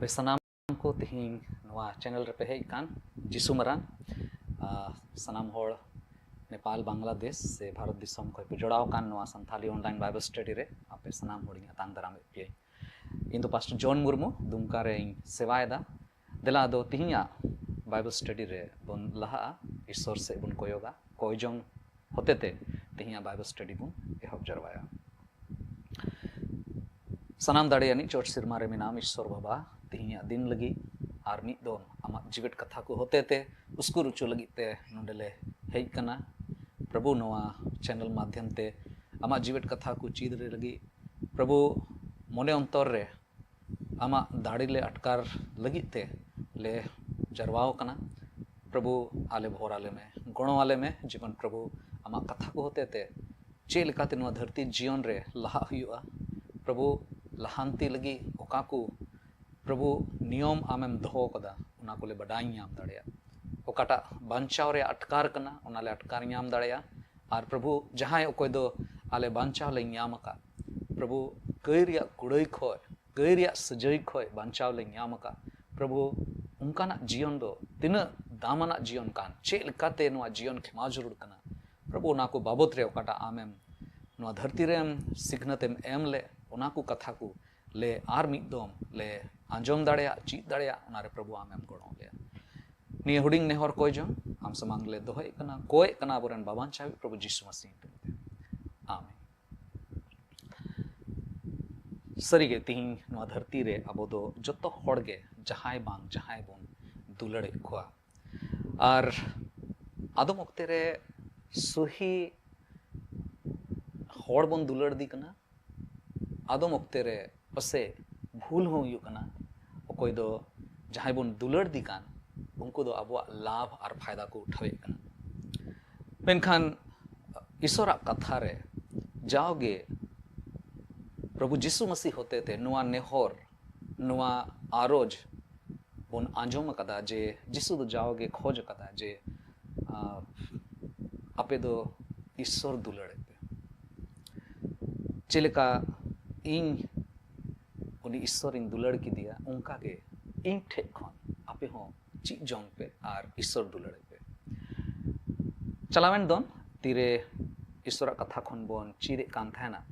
आपे सनाम को तिहिंग नवा चैनल रे पे हेज कान जिसु मरान सनाम होड़ नेपाल बांग्लादेश से भारत दिसम को पे जोड़ाव कान नवा संथाली ऑनलाइन बाइबल स्टडी रे आपे सनाम होड़ी तांग दराम पे इन पास्टर जॉन मुर्मू दुमका रे सेवायदा दिला दो तिहिंगा बाइबल स्टडी रे बन लहा ईश्वर से बन कोयोगा कोयजोंग होते ते तिहिंगा बाइबल स्टडी बन एहब जरवाया सनाम दाड़ियानी चोट सिरमा रे नाम ईश्वर बाबा तिहिंगा दिन लगी आर मिद दोन आमा जीवित कथा को होते ते उसको रुचु लगी ते नोंडेले हेज कना प्रभु नवा चैनल माध्यम ते आमा जीवित कथा को चीद रे लगी प्रभु मोने अंतर रे आमा दाड़ी ले अटकार लगी ते ले जरवाओ कना प्रभु आले भोर आले में गुणों आले में जीवन प्रभु आमा कथा को होते ते चे लेकाते नवा धरती जीवन रे लहा हुआ प्रभु लहांती लगी ओका को प्रभु नियम आमेम दोहो कदा उना को ले बडाई नाम दाड़िया ओकाटा बांचाव रे अटकार कना उना ले अटकार नाम दाड़िया और प्रभु जहां ओकोय दो आले बांचाव ले नाम का प्रभु कैरिया कुड़ई खोय कैरिया सजई खोय बांचाव ले नाम का प्रभु उनका जीवन दो तीन दामना जीवन कान चे लेकाते नवा जीवन खेमा जरूर कना प्रभु उना को बाबत रे ओकाटा आमेम नवा धरती रे सिखनतेम एम ले उना को कथा को ले आर मिदोम ले आंजोम दाड़िया चीत दाड़िया उनारे प्रभु आमेम गणो ले नि हुडिंग नेहर कोय जो आम समांग ले दोहय कना कोय कना बोरन बाबान चावी प्रभु यीशु मसीह आमेन सरीगे तिहिं नवा धरती रे अबो दो जतो होड़गे जहाय बांग जहाय बोन दुलड़े खोआ और आदम ओक्ते रे सुही होड़ बोन दुलड़ दी कना आदम ओक्ते रे पसे भूल हो यू कना ओकोय दो जहां बोन दुलड़ दी कान उनको दो अब लाभ और फायदा को उठावे कना मेनखान ईश्वरा कथा रे जाओगे प्रभु यीशु मसीह होते थे नुआ नेहोर नुआ आरोज बोन आंजोम कदा जे यीशु दो जाओगे खोज कदा जे आपे दो ईश्वर दुलड़े पे चेलेका इन उनी ईश्वर इन दुलड़ की दिया उनका के इन ठे खन आपे हो ची जोंग पे आर ईश्वर दुलड़े पे चलावेन दोन तीरे ईश्वर कथा खन बोन चीरे कान थाना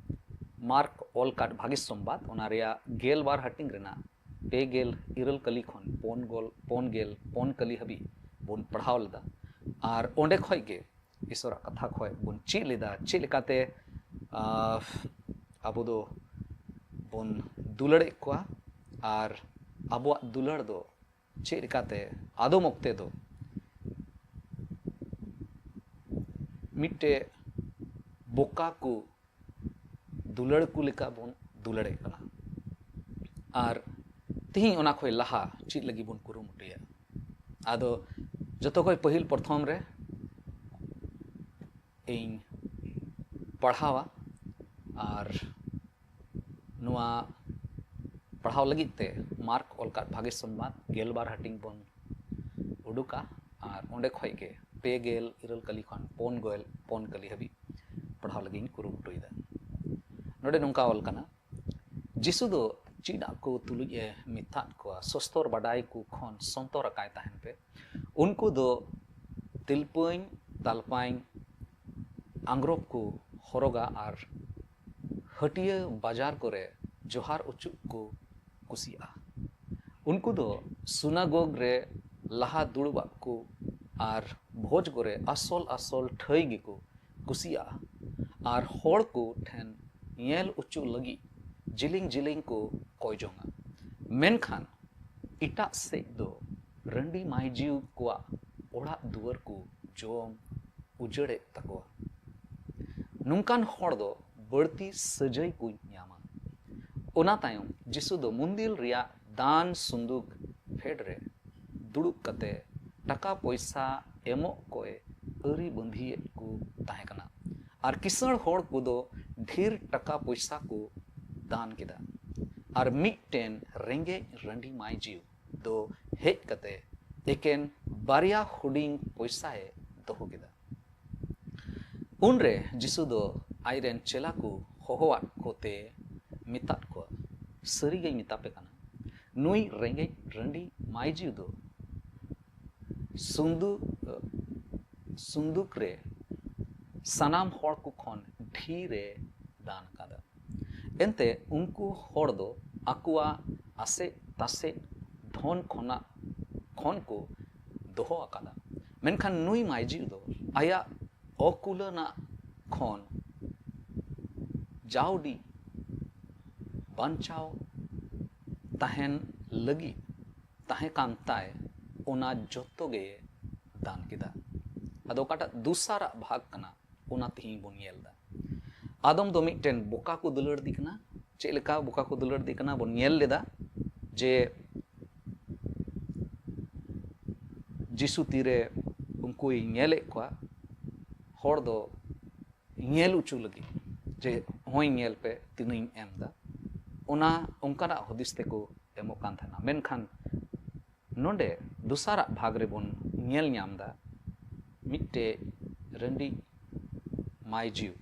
मार्क ऑल काट भागी संबाद ओनारिया गेल बार हटिंग रेना पे गेल इरल कली खन पोन गेल पोन कली हबी बोन पढ़ाव लेदा आर ओंडे खोय गे ईश्वर कथा खोय बोन ची लेदा ची लेकाते आबो दो बोन दुलड़े कोआ और आबो दुलड़ दो चे लेकाते आदम ओक्ते दो मिट्टे बोका को दुलड़ को लेका बोन दुलड़े कना और तिहिं ओना खोय लहा चीज लगी बोन कुरुमुटिया आदो जतो कोई पहिल प्रथम रे इन पढ़ावा और नुआ पढ़ाव लगित ते मार्क ओलकाट भागे संबाद गेल बार हटिंग बोन उडुका और ओंडे खोय के पे गेल इरल कली खन पोन कली हबी पढ़ाव लगी कुरुमुटुइदा नोडे नोंका ओल कना जिसु दो चीडा को तुलुए मिथात को सस्तर बडाई को खन संतर काय ताहन पे उनको दो तिलपइन तालपाइन आंग्रोप को हरोगा और हटिया बाजार करे जोहार उचुक को कुसिया उनको दो सुनागोग रे लहा दुड़बा को और भोज करे असोल ठई गे को कुसिया और होड़ को ठेन येल उचु लगी जिलिंग को कोय जोंगा मेनखान इटा से दो रंडी माइजीव को ओड़ा दुवर को जोम उजड़े तको नुंकान होड़ दो बढ़ती सजई को ᱧᱟᱢᱟ ओना तायम जिसु दो मुंदिल रिया दान सुंदुक फेड रे दुड़ुक कते टाका पैसा एमो कोए अरी बंधिए को ताहे कना और किसण होड़ को दो ढेर टाका पैसा को दान किदा और मिटेन रेंगे रंडी माई जीव दो हेज कते एकेन बारिया हुडिंग पैसाए दोहो किदा उनरे जिसु दो आइरेन चेला को होहोवाट कोते मितात को सरी गई मितापे कना नुई रेंगे रंडी माइजी दो सुंदुक रे सनाम हर को खन ढीरे दान कादा एनते उनको हर दो आकुआ आसे तासे धन खना खन को दोहो आकादा मेनखान नुई माइजी दो आया अकुलना खन जाउडी बांचाओ ताहेन लगी ताहे कांताय ओना जोतो गे दान किदा अदो काटा दूसरा भाग कना ओना तिही बोन येलदा आदम दो मिटन बोका को दुलड़ दिकना चेलेका बोका को दुलड़ दिकना बोन येल लेदा जे जिसु तीरे उनको येले को हर दो येल उचु लगी जे होय येल पे तिनिन एमदा ओना उनकाना हदिस तेको एमो कान थाना मेनखान नोंडे दूसरा भाग रे बोन येल ᱧᱟᱢदा मिट्टे रंडी माइजिव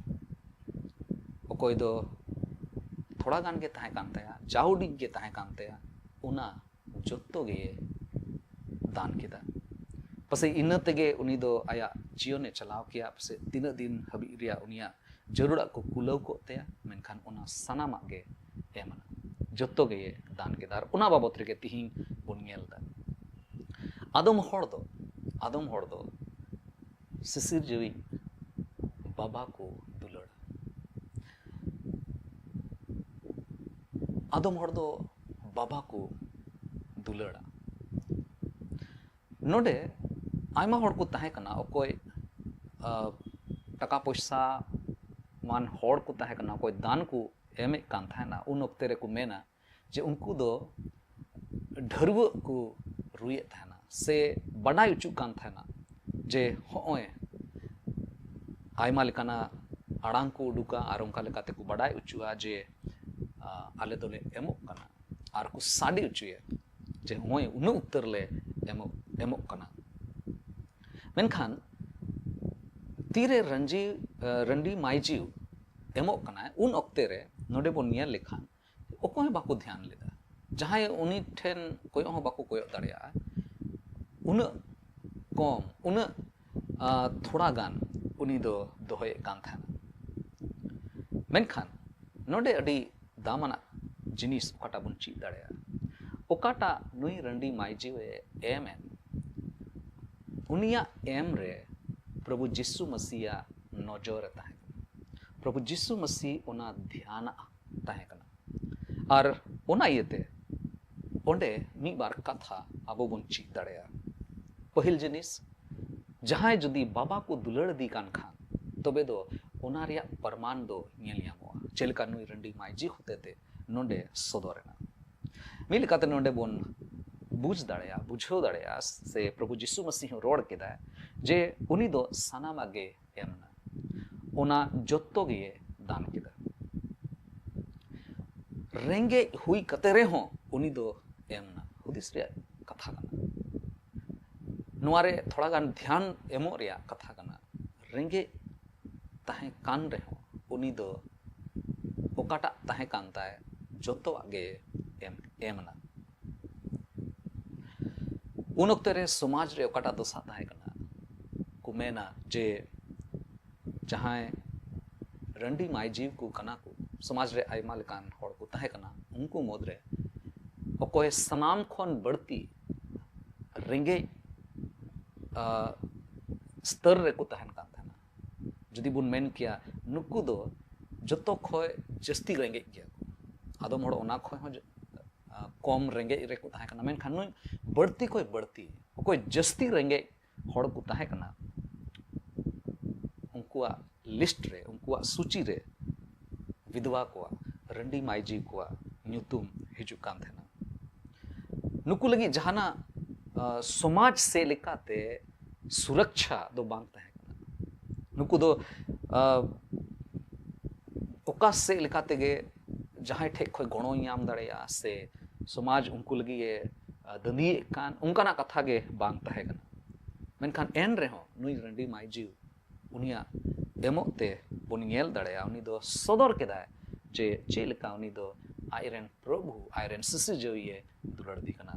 अकोय दो थोड़ा गान के ताहे कान तया जाउडी के ताहे कान तया ओना जोत्तो गे दान किदा पसे इन तेगे उनी दो आया जियोने चलाव किया पसे तीना दिन हबी रिया उनिया जरूरा को कुलाव को तया मेनखान ओना सनामा गे एमना जोत्तो गे दान किदा ओना बाबत रे तिहिं बोन ᱧᱮᱞदा आदम हर दो सिसिर जवी बाबा को दुलड़ आदम हर दो बाबा को दुलड़ा नोडे आयमा हर को ताहे कना अकोय टाका पैसा मान हर को ताहे कना अकोय दान को एमे कान थाना उन ओक्ते रे को मेना जे उनको दो ढरव को रुये थाना से बड़ाई उचु कान थाना जे होय आयमा लेकाना आड़ांग को उडुका आर उनका लेकाते को बड़ाई उचुआ जे आले दोले एमो कना आर को साडी उचुए जे होय उन उत्तर ले एमो कना मेनखान तीरे रंडी माइजिव एमो कना उन ओक्ते रे नोडे बोन नियल लेखान ओकोय बाको ध्यान लेदा जहां उनी ठेन कोय हो बाको कोय दाड़िया उन कम उन थोड़ा गान उनी दो दोहय कान थाना मेनखान नोडे अडी दामना जिनिस ओकाटा बुन ची दाड़िया ओकाटा नुई रंडी माइजिवे एमएन उनिया एम रे प्रभु जिसु मसीहा नजर ताहे प्रभु जिसु मसीह ओना ध्यान ताहे कना और ओना इयते ओंडे मी बार कथा आबो बुन ची दाड़िया पहिल जिनिस जहां जुदी बाबा को दुलड़ दी कान खान तबे दो ओना रिया परमान दो ᱧᱮᱞ ᱧᱟᱢᱚᱜᱼᱟ चेलका नुई रंडी माइजी होतेते नोंडे सदोरेना मिल काते नोंडे बोन बुझ दाड़िया बुझो दाड़िया से प्रभु जिसु मसीह रोड केदा जे उनी दो सानामा गे एमना ओना जोत्तो गे दान केदा रेंगे हुई कते रे हो उनी दो एमना हुदिस रे कथा कना नुआरे थोड़ा गान ध्यान एमो रे कथा कना रेंगे ताहे कान रे हो उनी दो ओकाटा ताहे कान ताए जोतो आगे एमना उन ओक्ते रे समाज रे ओकाटा दोसा ताहे कना को मेना जे जहां रंडी माइजीव को कना को समाज रे आयमा लेकान हर को ताहे कना उनको मोदरे ओकोय सनाम खन बढ़ती रेंगे स्तर रे को ताहन कान थाना जुदी बुन मेन किया नुकु दो जतो खय जस्ती रेंगे गया आदम हड़ ओना खय हो कम रेंगे रे को ताहे कना मेन खान बढ़ती कोई जस्ती रेंगे हड़ को ताहे कना उनकुआ लिस्ट रे उनकुआ सूची रे विधवा को रंडी माइजी को ᱧᱩᱛᱩᱢ हिजू कान थाना नुकु लगी जहाना समाज से लेकाते सुरक्षा दो बांग ताहे कना नुकु दो ओका से लेकाते गे जहां ठे खय गणो ᱧᱟᱢ दाड़ेया से समाज उनको लगी ये दंदी कान उनकाना कथा गे बांग ताहे कना मेनखान एन रे हो नुई रंडी माइजी उनिया एमोते बोन ᱧᱮᱞ दाड़ेया उनी दो सदर केदा जे चे लेका उनी दो आयरन प्रभु आयरन सिसिजोये दुलड़दी कना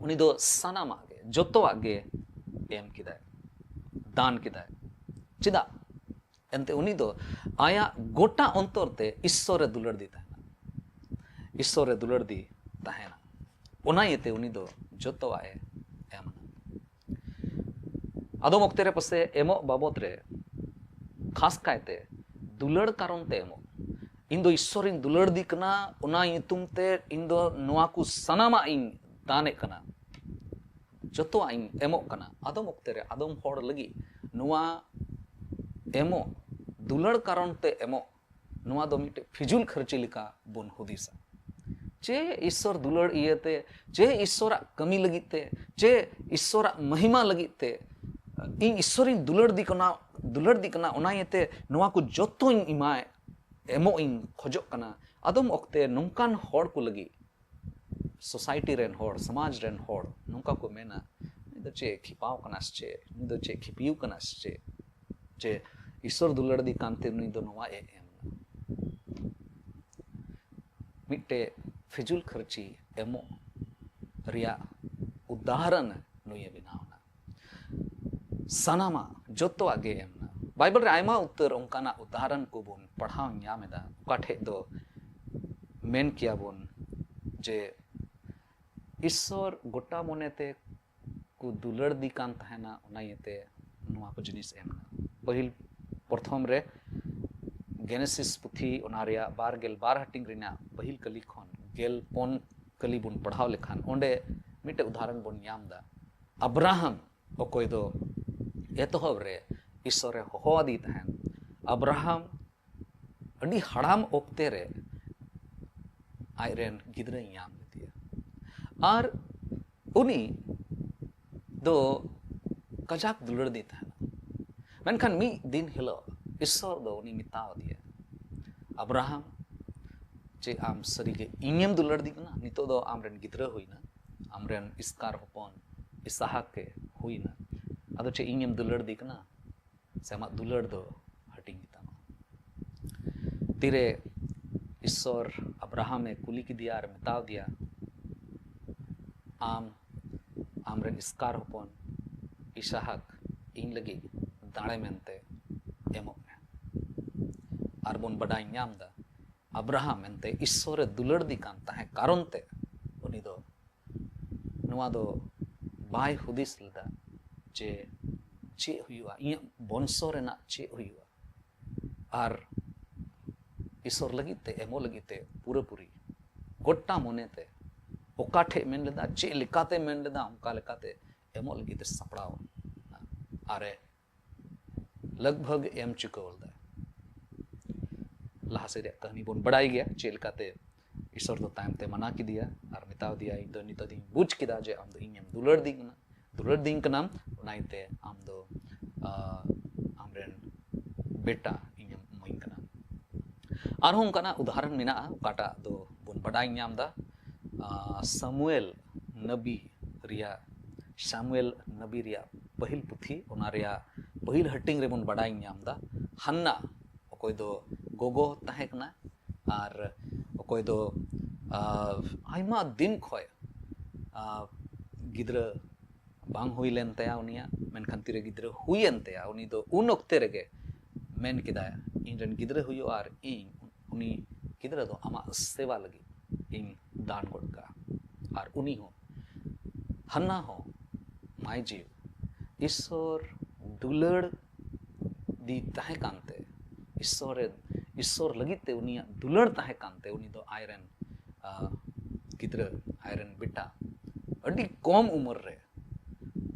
उनी दो सानामा गे जोतोवा गे एम किदाय दान किदाय चिदा एंते उनी दो आया गोटा अंतरते ईश्वर दुलड़दी तहना ईश्वर दुलड़दी तहना ओना येते उनी दो जोतोवा ए एमना आदम ओक्ते रे पसे एमो बाबत रे खास कायते दुलड़ कारण ते एमो इन दो ईश्वरिन दुलड़दी कना उना युतुम ते इन दो नोआ को सनामा इन दाने कना जोतो इन एमो कना आदम ओक्ते रे आदम होड़ लगी नोआ एमो दुलड़ कारण ते एमो नोआ दो मिटे फिजुल खर्ची लिका बोन हुदिसा चे ईश्वर दुलड़ इयते चे ईश्वरा कमी लगीते चे ईश्वरा महिमा लगीते इन ईश्वरिन दुलड़ दी कना उना येते नोआ को जोतो इन इमाए एमो इन खोजो कना आदम ओक्ते नोंकान होड़ को लगी सोसाइटी रेन होड़ समाज रेन होड़ नोंका को मेना निदो चे खिपाव कनास चे निदो चे खिपियु कनास चे ईश्वर दुलड़ दी कांते निदो नोआ ए एमना मिट्टे फिजुल खर्ची एमो रिया उदाहरण नुये बिनावना सनामा जोतो आगे एमना बाइबल रे आयमा उत्तर ओंकाना उदाहरण को बोन पढ़ाव ᱧᱟᱢᱮᱫᱟ उकाठे दो मेन किया बोन जे ईश्वर गोटा मोनेते को दुलड़ दी कान तहना उना येते नुआ को जिनिस एमना पहिल प्रथम रे गेनेसिस पुथी उना रिया 12 हटिंग रिना पहिल कली खन गेल पन कली बोन पढ़ाव लेखान ओंडे मिटे उदाहरण बोन ᱧᱟᱢदा अब्राहम ओकोय दो एतोहब रे ईश्वर होदी तहन अब्राहम अडी हड़ाम ओक्ते रे आयरन गिद्रे याम लेतिया और उनी दो कजाक दुलड़ दी तहन मेनखान मी दिन हिलो ईश्वर दो उनी मिताव दिया अब्राहम चे आम सरीगे इनियम दुलड़ दी कना नितो दो आमरेन गिद्रे हुईना आमरेन इसकार होपन इसहाक के हुईना अदो चे इनियम दुलड़ दी कना सेमा दुलड़ दो हटिंग तमा तीरे ईश्वर अब्राहम ने कुली की दिया और मिताव दिया आमरेन इसकार होपन इसहाक इन लगी दाड़े मेनते एमो में आरबोन बडाई ᱧᱟᱢ दा अब्राहम एनते ईश्वर दुलड़ दी कान ताहे कारण ते उनी दो नुआ दो बाय हुदिस लदा जे चे हुआ इन बंशो रेना चे हुआ और ईश्वर लगीते एमो लगीते पूरे पूरी गोटा मोनेते ओकाठे मेन लेदा चे लिकाते मेन लेदा उनका लिकाते एमो लगीते सपड़ाव आरे लगभग एम चुकवल दा लहा से कहानी बोन बड़ाई गया चे लिकाते ईश्वर दो तायम ते मना की दिया और मिताव दिया इन दो नितो दिन बुझ किदा जे आम दो इनियम दुलड़ दी कनाम उनाइते आम दो आमरेन बेटा इनियम मई कना आरहों कना उदाहरण मिना काटा दो बोन बडाई ᱧᱟᱢ दा सामुएल नबी रिया पहिल पुथी ओना रिया पहिल हटिंग रे बोन बडाई ᱧाम दा हन्ना ओकोय दो गोगो ताहे कना और ओकोय दो आयमा दिन खोय गिद्र बांग हुई लेन तया उनिया मेनखान तीरे गिद्र हुईन तया उनी दो उन ओक्ते रेगे मेन किदाया इनरन गिद्र हुयो और इन उनी गिद्र दो आमा सेवा लगी इन दान गोड़का और उनी हो हन्ना हो माय जीव ईश्वर दुलड़ दी ताहे कांते ईश्वर लगीते उनिया दुलड़ ताहे कांते उनी दो आयरन गिद्र आयरन बेटा अडी कम उम्र रे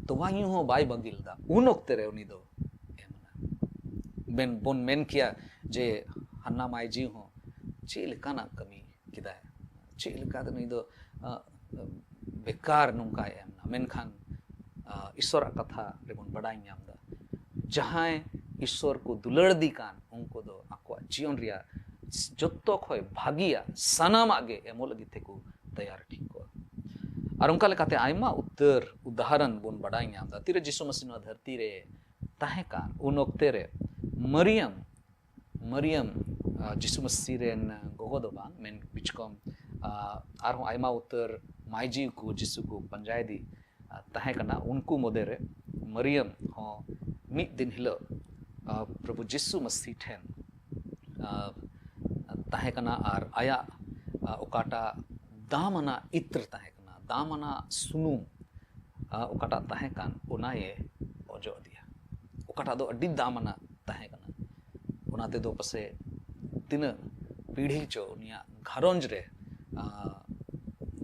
तो वायु हो बाय बगिल दा उन ओक्ते रे उनी दो बेन बोन मेन किया जे हन्ना माय जी हो चे लेकाना कमी किदा चे लेका नहीं दो बेकार नुका एमना मेनखान ईश्वर कथा रे बोन बडाई ᱧᱟᱢ दा जहां ईश्वर को दुलड़ दी कान उनको दो आको जीवन रिया जोतो खोय भागिया सनाम आगे एमो लगी थे को तैयार ठीक को और उनका लेकाते आयमा उत्तर उदाहरण बोन बडाई ᱧᱟᱢ दा तीरे जिसु मसीह नो धरती रे ताहे कान उन ओक्ते रे मरियम जिसु मसीह rain gogo do bang men bichkom arhon aima utar maiji ku jisu ku panjai di tahe kana unku modere Mariam ho mid din hilo Prabhu Jisu Masih ठेन tahe kana ar aya okata damana itra tahe kana damana sunum okata tahe kan onaye ojo dia okata do adi damana tahe kana onate do pase tina पीढ़ी चो उनिया घारोंज रे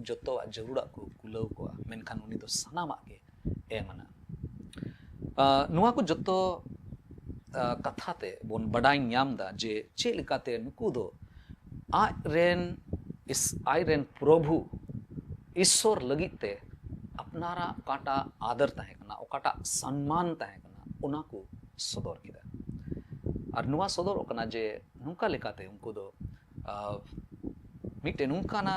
जोतो जरूरा को कुलाव को मेनखान उनी दो सनामा के एमना नुआ को जोतो कथाते बोन बडाई ᱧᱟᱢदा जे चे लिकाते नुकु दो आई रेन प्रभु ईश्वर लगिते अपनारा काटा आदर ताहे कना ओकाटा सम्मान ताहे कना उना को सदर किदा और नुआ सदर ओकना जे नुका लिकाते उनको दो मिटे नुकाना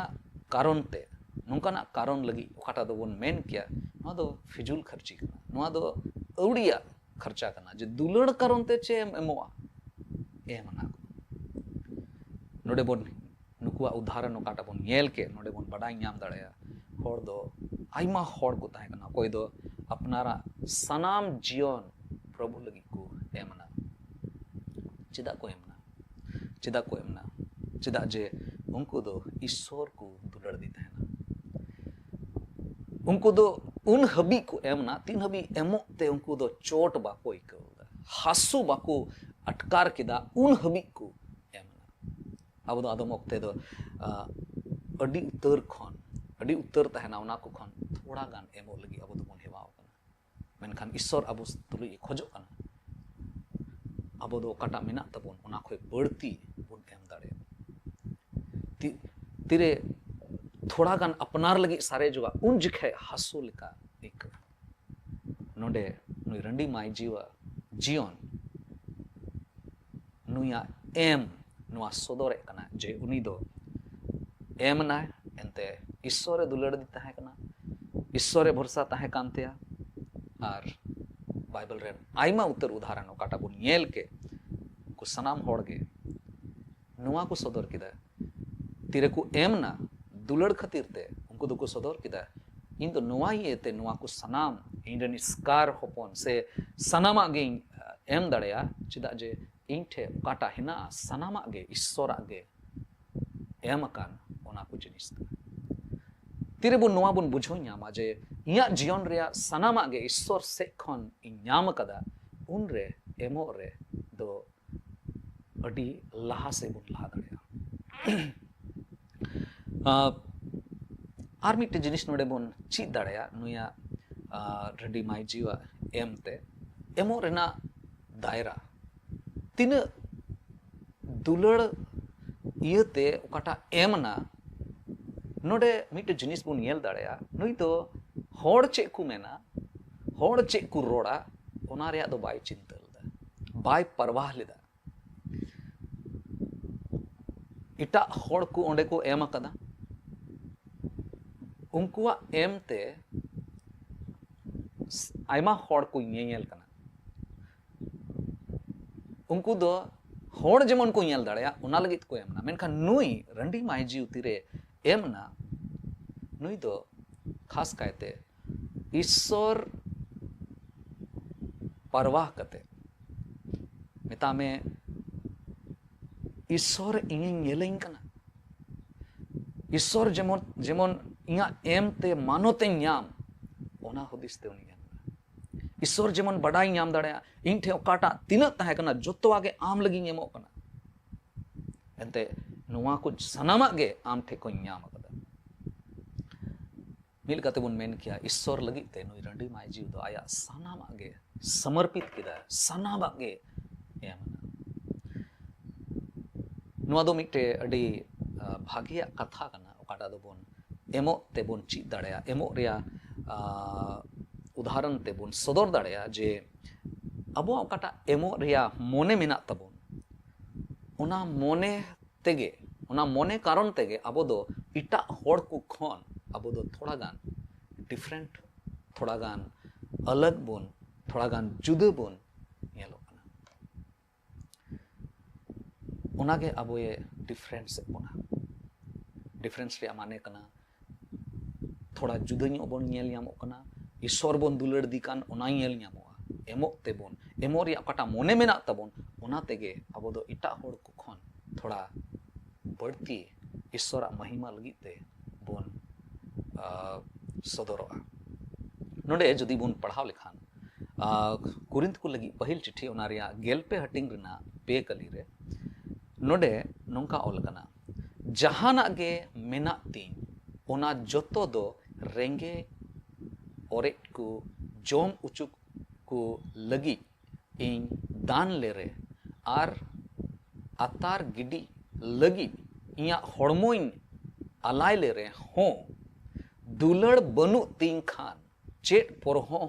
कारण लगी ओकाटा दो बोन मेन किया नुआ दो फिजुल खर्ची कना नुआ दो अवड़िया खर्चा करना जे दुलड़ कारणते चे एमोआ एमना नोडे बोन नुकुआ उदाहरण ओकाटा बोन नेल के नोडे बोन बडाई ᱧᱟᱢ दाड़ेया होड़ दो आइमा होड़ को ताहे कना कोई दो अपनारा सनाम जीवन प्रभु लगी को एमना चिदा को एमना चिदा जे उनको दो ईश्वर को दुलड़ दी ताहे ना उनको दो उन हबी को एमना तीन हबी एमो ते उनको दो चोट बाको इकवदा हासु बाको अटकार किदा उन हबी को एमना अब दो आदम वक्ते दो अडी उत्तर तहना उना को खन थोड़ा गान एमो लगी अब दो बोन हेवाव कना मेनखान ईश्वर अब तुलु खोजो कना अब दो काटा मेना तबोन उना खोय बड़ती बोन एम दाड़े तिरे थोड़ा गान अपनार लगी सारे जुआ उन जिखे हासु लिका एक नोडे नुई रंडी माई जीवा जीवन नुया एम नुआ सदोरे कना जे उनी दो एम ना एंते ईश्वरे दुलड़ दी ताहे कना ईश्वरे भरोसा ताहे कांतेया आर बाइबल रे आइमा उत्तर उदाहरण ओकाटा बोन नेल के को सनाम होड़गे नुआ को सदर किदा तिरे को एम ना दुलड़ खातिर ते उनको दो को सदर किदा इन तो नुआ ही ते नुआ को सनाम इंडन स्कार होपन से सनामा गे एम दड़ेया चिदा जे इंठे काटा हिना सनामा गे ईश्वरा गे एम कान ओना को जिनिस तिरे बुन नुआ बुन बुझो ᱧᱟᱢᱟ जे इया जीवन रे सनामा गे ईश्वर से खन ᱧᱟᱢ कदा उन रे एमो रे दो अडी लहा से बुन लहा दड़ेया आर मिट्टे जिनिस नोडे बोन चीज दाड़ेया नुया रंडी माई जीवा एमते एमो रेना दायरा तीन दुलड़ इयते ओकाटा एमना नोडे मिट्टे जिनिस बोन नेल दाड़ेया नुई तो होड़ चे को मेना होड़ चे को रोड़ा ओना रेया दो बाय चिंता लेदा बाय परवाह लेदा इटा होड़ को ओंडे को एम कदा उनकुआ एम ते आइमा होड़ को नेल कना उनको दो होड़ जेमन को नेल दाड़ेया ओना लगित को एमना मेनखान नुई रंडी माई जीव तिरे एमना नुई दो खास कायते ईश्वर परवाह कते मेता में ईश्वर इᱧ नेलኝ कना ईश्वर जेमन जेमन इया एम ते मानोते ᱧाम ओना हुदिस ते उनी ईश्वर जेमन बडाई ᱧाम दाड़ेया इन ठे ओकाटा तिना ताहे कना जोतो आगे आम लगी एमो कना एंते नुआ को सनामा गे आम ठे को ᱧाम कदा मिल कते बुन मेन किया ईश्वर लगी ते नुई रंडी माई जीव दो आया सनामा गे समर्पित किदा सनामा गे एमना नुआ दो मिट्टे अडी भागिया कथा कना ओकाटा दो बोन एमो ते बोन चीज दाड़ेया एमो रेया उदाहरण ते बोन सदर दाड़ेया जे अब ओकाटा एमो रेया मोने मेना तबोन ओना मोने तेगे ओना मोने कारण तेगे अब दो इटा होड़ को खन अब दो थोड़ा गान डिफरेंट थोड़ा गान अलग बोन थोड़ा गान जुदा बोन नेलो कना ओनागे अब ये डिफरेंट से बोना डिफरेंस रे माने कना थोड़ा जुदा ᱧᱚᱜ ᱵᱚᱱ ᱧᱮᱞ ᱧᱟᱢᱚᱜ ᱠᱟᱱᱟ ईश्वर ᱵᱚᱱ ᱫᱩᱞᱟᱹᱲ ᱫᱤ ᱠᱟᱱ ᱚᱱᱟ ᱧᱮᱞ ᱧᱟᱢᱚᱜᱼᱟ एमोग तेबोन एमो रे अकाटा मोने मेना तबोन ओना तेगे अबो दो इटा होड़ को खन थोड़ा बढ़ती ईश्वर महिमा लगी ते बोन सदरोआ नोडे जदि बोन पढ़ाव लेखान कुरिंथ को लगी पहिल चिट्ठी ओना रिया गेलपे हटिंग रिना पे कली रे नोडे नोंका ऑल कना जहाना गे मेना तीन ओना जोतो दो रेंगे ओरे को जोम उचुक को लगी इन दान ले रे आर अतार गिडी लगी इया हड़मोइन अलाय ले रे हो दुलड़ बनु तीन खान चेट पर हो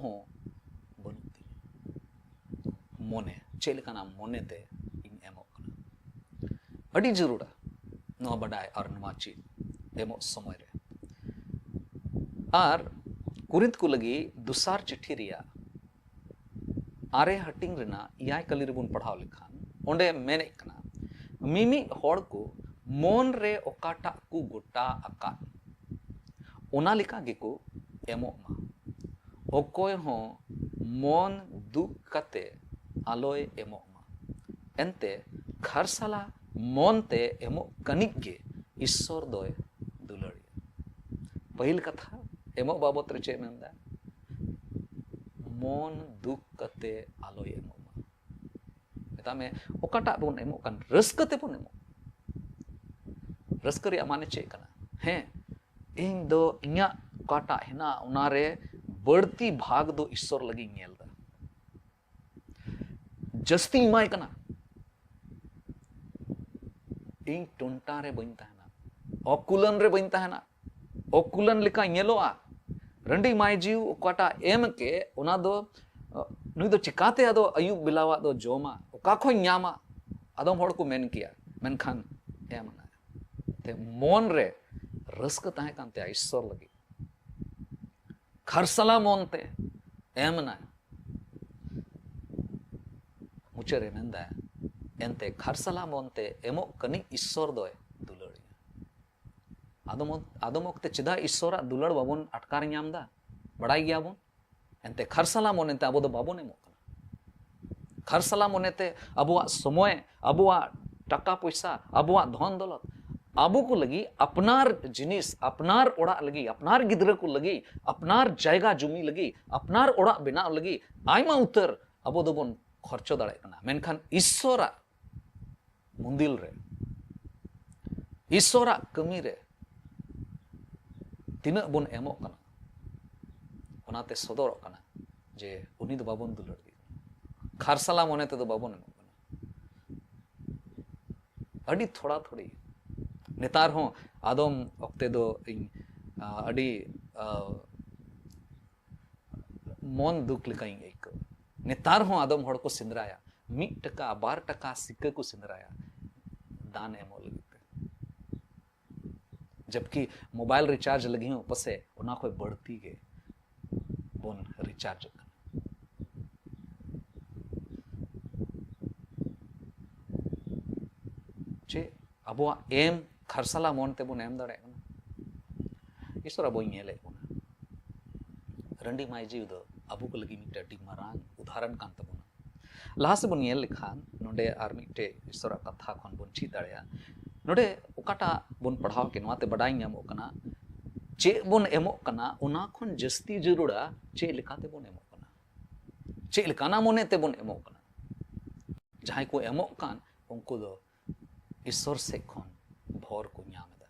बनु तीन मोने चेल कना मोने ते इन एमो कना अड़ी जरूरा नो बडाय और नवा चीज एमो समय रे आर कुरिंथ को लगी दुसार चिट्ठी रिया आरे हटिंग रिना इयाय कली रे बुन पढ़ाव लेखान ओंडे मेने कना मिमी होड़ को मोन रे ओकाटा को गोटा आका ओना लिका गेको एमो मा ओकोय हो मोन दुख कते आलोय एमो मा एंते खरसला मोन ते एमो कनिक गे ईश्वर दोय दुलड़िया पहिल कथा एमो बाबत रे चे मेंदा मोन दुख कते आलोय एमो मा एता में ओकाटा बोन एमो कन रसकते बोन एमो रसक रे माने चे कना हे इन दो इया ओकाटा हेना उनारे बढ़ती भाग दो ईश्वर लगी नेल दा जस्ती माय कना इन टोंटा रे बइन ताहना अकुलन रे बइन ताहना अकुलन लिका नेलोआ रंडी माय जीव ओकाटा एम के ओना दो नुई दो चिकाते आदो अयुब बिलावा दो जोमा ओका खो न्यामा आदम होड़ को मेन किया मेनखान एम ना ते मोन रे रस्क ताहे कांते ईश्वर लगी खरसला मोन ते एम ना मुचे रे मेंदा एंते खरसला मोन ते एमो कनी ईश्वर दोय दुलड़ी आदम वक्त चिदा ईश्वर दुलड़ बाबन अटकार नामदा बड़ाई गया बोन एंते खरसला मोनेते अब बाबन एमो खरसला मोनेते अबुआ समय अबुआ टाका पैसा अबुआ धन दौलत आबू को लगी अपनार जिनिस अपनार ओड़ा लगी अपनार गिद्रा को लगी अपनार जायगा जुमी लगी अपनार ओड़ा बेना लगी आयमा उतर अब दोबन खर्चो दाड़े कना मेनखान ईश्वरा मुंदिल रे ईश्वरा कमी रे तीना बन एमो कना ओनाते सदरक कना जे उनी दो बाबन दुलड़ दी खारसला मोने ते दो बाबन एमो कना अड़ी थोड़ा थोड़ी नेतार हो आदम ओक्ते दो अड़ी मन दुख लिकाई एक नेतार हो आदम होड़ को सिंदराया 1 टका 12 टका सिक्के को सिंदराया दान एमो लगी जबकि मोबाइल रिचार्ज लगी हो पसे उना कोई बढ़ती के बोन रिचार्ज चे अबो एम खरसला मोन ते बोन एम दड़े ईश्वर अब नेले रंडी माय जीव दो अबू को लगी मिटे डी मारांग उदाहरण कान तबोना लाहा से बोन नेल लिखान नोडे आर मिटे ईश्वर कथा खन बोन ची दड़या नोडे ओकाटा बोन पढ़ाव के नवाते बडाई नामो कना चे बोन एमो कना ओना खन जस्ती जरूरा चे लिखाते बोन एमो कना चे लिकाना मोने ते बोन एमो कना जहां को एमो कान उनको दो ईश्वर से खन भोर को न्यामदा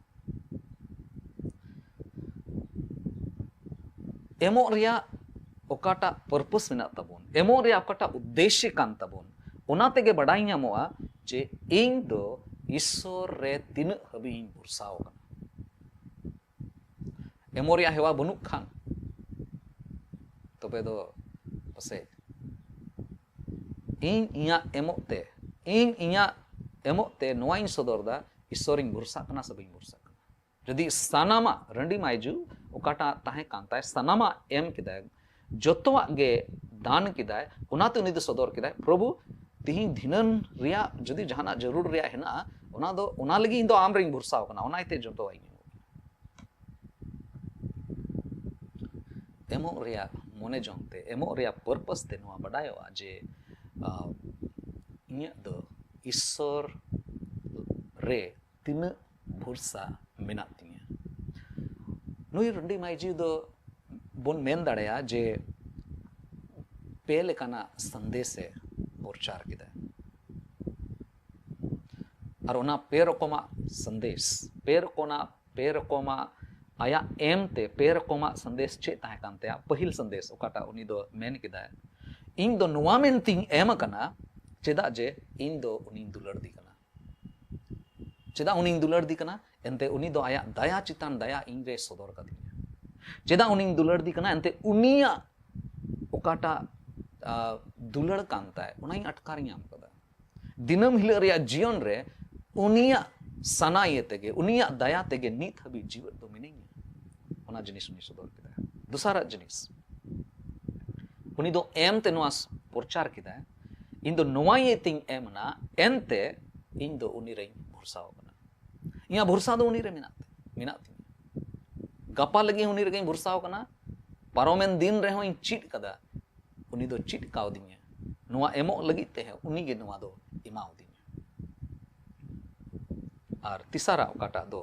एमो रिया ओकाटा पर्पस मेना तबोन एमो रिया ओकाटा उद्देश्य कान तबोन ओना तेगे बडाई नामोआ जे इन दो ईश्वर रे तीन हबी भरसाव कना एमोरिया हेवा बनुक खान तबे दो पसे इन इया एमोते इन इया एमोते नोवाइन सदरदा ईश्वरिन भरसा कना सबई भरसा कना जदि सानामा रंडी मायजू ओकाटा ताहे कांताय सानामा एम किदाय जतोवा गे दान किदाय ओनाते उनी दो सदर किदाय प्रभु तिहिं धिनन रिया जदि जहाना जरूर रिया हेना ओना दो ओना लगी इन दो आम रिंग भरसाव कना ओनाइते जतो आई एमोग रिया मोने जोंगते एमोग रिया पर्पस ते नोआ बडायोआ जे इन्या दो ईश्वर रे तीन भरसा मेना तिया नुई रंडी माइजी दो बोन मेन दाड़ेया जे पे लेकाना संदेशे प्रचार किदा और ओना पे रकमा संदेश पे रकमा आया एम ते पे रकमा संदेश चे ताहे कानते पहिल संदेश ओकाटा उनी दो मेन किदा इन दो नुआ मेन तिंग एम कना चेदा जे इन दो उनी दुलड़ दी कना चेदा उनी दुलड़ दी कना एनते उनी दो आया दया चितान दया इन रे सदर कदिया चेदा उनी दुलड़ दी कना एनते उनिया ओकाटा दुलड़ कानता है उनाई अटकार नाम कदा दिनम हिल रिया जीवन रे उनिया सनाये तेगे उनिया दया तेगे नीत हबी जीवन दो मिनेंगे ओना जिनिस उनी सदर किदा दूसरा जिनिस उनी दो एम ते नोआ प्रचार किदा इन दो नोआ ये तिंग एम ना एनते इन दो उनी रे भरसा कना इया भरसा दो उनी रे मिनाते गपा लगी उनी रे भरसा कना पारोमेन दिन रे हों चिट कदा उनी दो चिट काव दिया नोआ एमो लगी ते है उनी गे नोआ दो इमाव दिया और तीसरा ओकाटा दो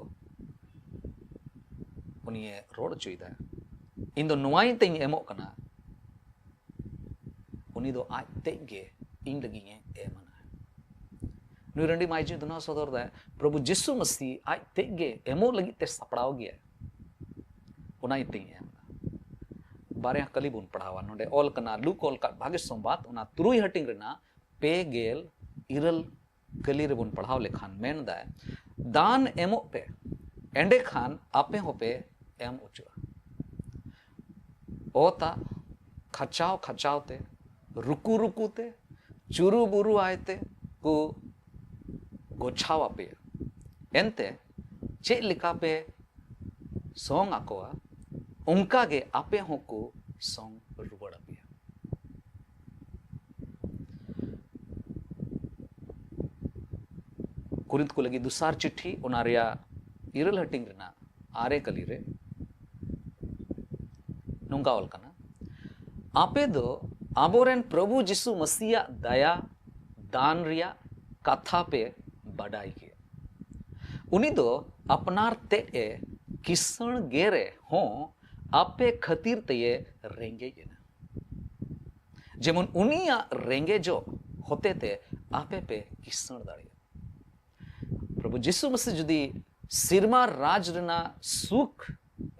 उनी रोड चुईदा इन दो नोआ ते एमो कना उनी दो आज तेगे इन लगी एमना नुई रंडी माइजी दुना सदर दा प्रभु यीशु मसीह आज तेगे एमो लगी ते सपड़ाव गया उना ते एमना बारे कली बुन पढ़ावा नोडे ऑल कना लूक ऑल का भाग्य संबाद उना तुरुई हटिंग रेना पे गेल इरल कली रे बुन पढ़ाव लेखान मेन दा दान एमो पे एंडे खान आपे होपे एम उचुआ ओता खचाव खचावते रुकू रुकूते चुरू बुरू आयते को गोछावा पे एनते चे लिका पे सोंग आकोआ उनका गे आपे होको सोंग रुबड़ पिया कुरिंत को लगी दूसर चिट्ठी ओना रिया इरल हटिंग रेना आरे कली रे नोंगा ऑल कना आपे दो आबोरेन प्रभु यीशु मसीहा दया दान रिया कथा पे बडाई के उनी दो अपनार ते ए किसण गेरे हो आपे खतीर तये रेंगे जेमन उनिया रेंगे जो होते ते आपे पे किसण दाड़े प्रभु यीशु मसीह जुदी सिरमा राज रेना सुख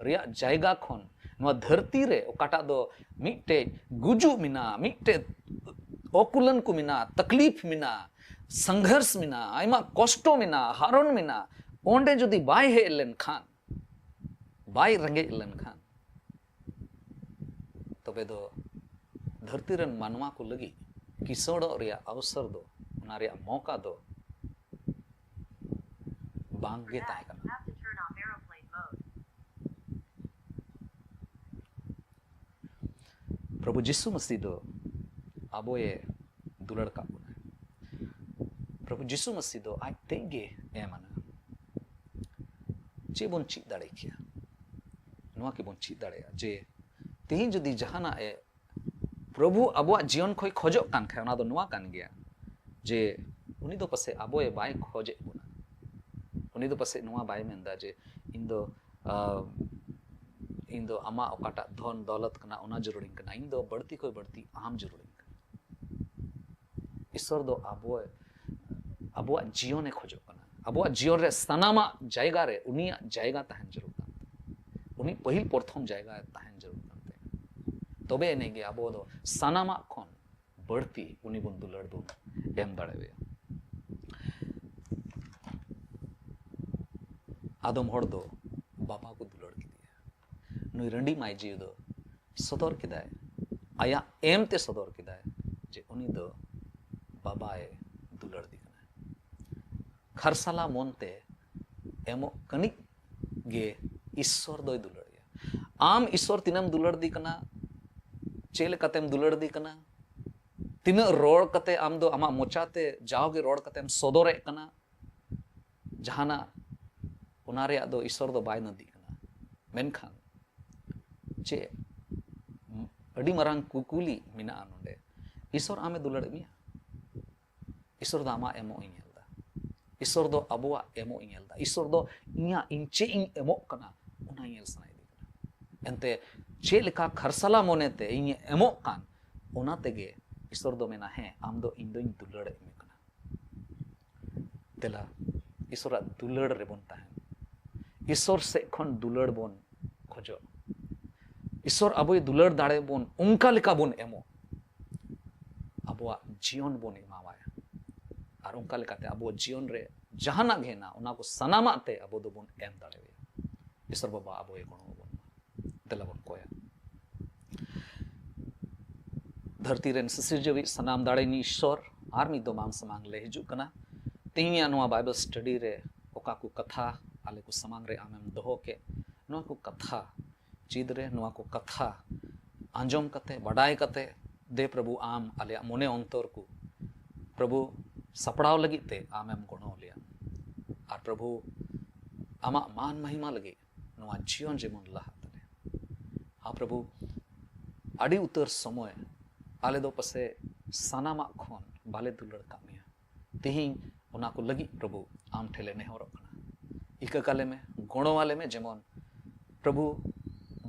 रिया जायगा खन नवा धरती रे ओकाटा दो मिटे गुजु मिना मिटे ओकुलन को मिना तकलीफ मिना संघर्ष मिना आयमा कष्टो मिना हारोन मिना ओंडे जुदी बाय हे लेन खान बाय रंगे लेन खान तबे दो धरती रन मानवा को लगी किसोड़ो रिया अवसर दो उना रिया मौका दो बांगे ताहे कना प्रभु यीशु मसीह दो आबोए दुलड़ का बुना प्रभु यीशु मसीह दो आज तेगे एमना चे बोन ची दाड़े किया नोआ के बोन ची दाड़े जे तेही जदी जहाना ए प्रभु आबो जीवन खोई खोजो कान खाय ओना दो नोआ कान गया जे उनी दो पसे आबोए बाय खोजे बुना उनी दो पसे नोआ बाय मेंदा जे इन दो आमा ओकाटा धन दौलत कना ओना जरूरिंग कना इन दो बढ़ती कोई बढ़ती आम जरूरिंग कना ईश्वर दो आबो जीवन ए खोजो कना आबो जीवन रे सनामा जायगा रे उनिया जायगा तहन जरूर कानते उनी पहिल प्रथम जायगा तहन जरूर कानते तबे नेगे आबो दो सनामा खन बढ़ती उनी बुन दुलड़ दो एम दाड़ेवे आदम हड़ दो बाबा को दुलड़ की नुई रंडी माइजी दो सदर किदाय आया एम ते सदर किदाय जे उनी दो बाबाए दुलड़ दी कना खरसाला मोनते एमो कनिक गे ईश्वर दोय दुलड़िया आम ईश्वर तिनम दुलड़ दी कना चेल कतेम दुलड़ दी कना तिना रोड कते आम दो आमा मोचाते जाओगे रोड कतेम सदरे कना जहाना उना रे दो ईश्वर दो बाय नदी कना मेनखान चे अड़ी मरांग कुकुली मिना नोंडे ईश्वर आमे दुलड़ मिया ईश्वर दा आमा एमो इनेलदा ईश्वर दो अबुआ एमो इनेलदा ईश्वर दो इया इंचे इन एमो कना उना इनेल सनाइदी कना एंते चे लेका खरसला मोनेते इन एमो कान उना तेगे ईश्वर दो मेना है आम दो इन दो इन दुलड़ एमे कना तेला ईश्वर दुलड़ रे बोन ताहेन ईश्वर से खन दुलड़ बोन खोजो ईश्वर अब दुलड़ दाड़े बोन उनका लेका बोन एमो अबुआ जीवन बोन एमावाया और उनका लेकाते अबो जीवन रे जहाना घेना उना को सनामा ते अबो दो बोन एम दाड़े ईश्वर बाबा अबो ए गुण बोन देला बोन कोया धरती रेन सिसिरजवी सनाम दाड़े नि ईश्वर आर मी दो माम समांग ले हिजु कना तीनिया नुआ बाइबल स्टडी रे ओका को कथा आले को समांग रे आमेम दोहो के नुआ को कथा चीद रे नुआ को कथा आंजोम कते बडाय कते दे प्रभु आम आले मोने अंतर को प्रभु सपड़ाव लगी ते आमेम गुणो लिया और प्रभु आमा मान महिमा लगी नुआ जीवन जेमन लहा तले हाँ प्रभु अड़ी उतर समय आले दो पसे सनामा खोन बाले दुलड़ कामिया तिहिं उना को लगी प्रभु आम ठेले नेहरो कना इका काले में गुणो वाले में जेमन प्रभु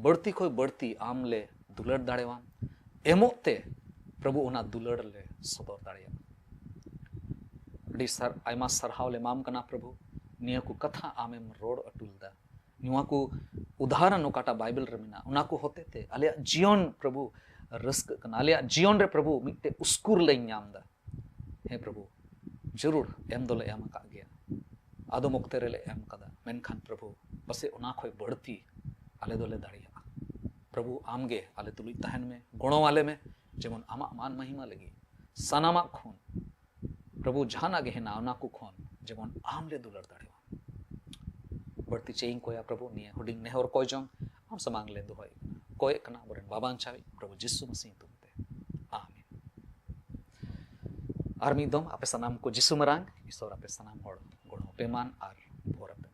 बढ़ती कोई बढ़ती आम ले दुलड़ दाड़ेवाम एमोते प्रभु उना दुलड़ ले सदर दाड़िया सर आयमा सरहाव ले माम कना प्रभु निया को कथा आमेम रोड अटुलदा निवा को उदाहरण ओकाटा बाइबल रे मिना उना को होते ते आले जीवन प्रभु रस्क कना आले जीवन रे प्रभु मिटे उस्कुर ले ᱧᱟᱢदा हे प्रभु जरूर एम दोले एम का गया आदो मुक्ते रे ले एम कदा मेनखान प्रभु पसे उना खोय बढ़ती आले दोले दाड़िया प्रभु आमगे आले तुलुई तहन में गुणों वाले में जेमन आमा मान महिमा लगी सनामा खोन प्रभु जहाना गेहना उना को खोन जेमन आम ले दुलड़ दाड़ेवा बढ़ती चेइंग कोया प्रभु निये हुडिंग नेहर कोय जोंग हम समांग ले दोहय कोय कना बोरेन बाबान चावी प्रभु जिसु मसीह तुमते आमीन आर्मी दम आपे सनाम को जिसु मरांग ईश्वर आपे सनाम होड़ गुणो पेमान आर भोर पेमान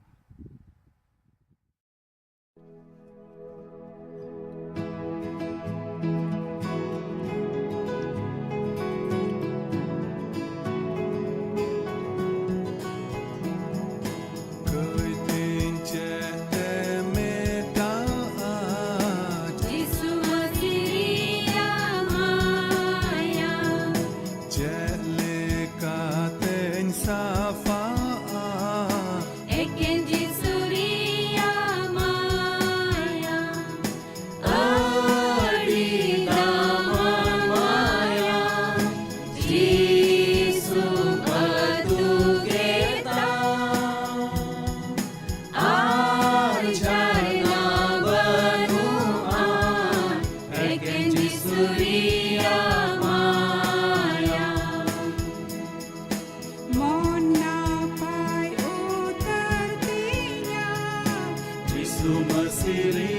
Sumasiria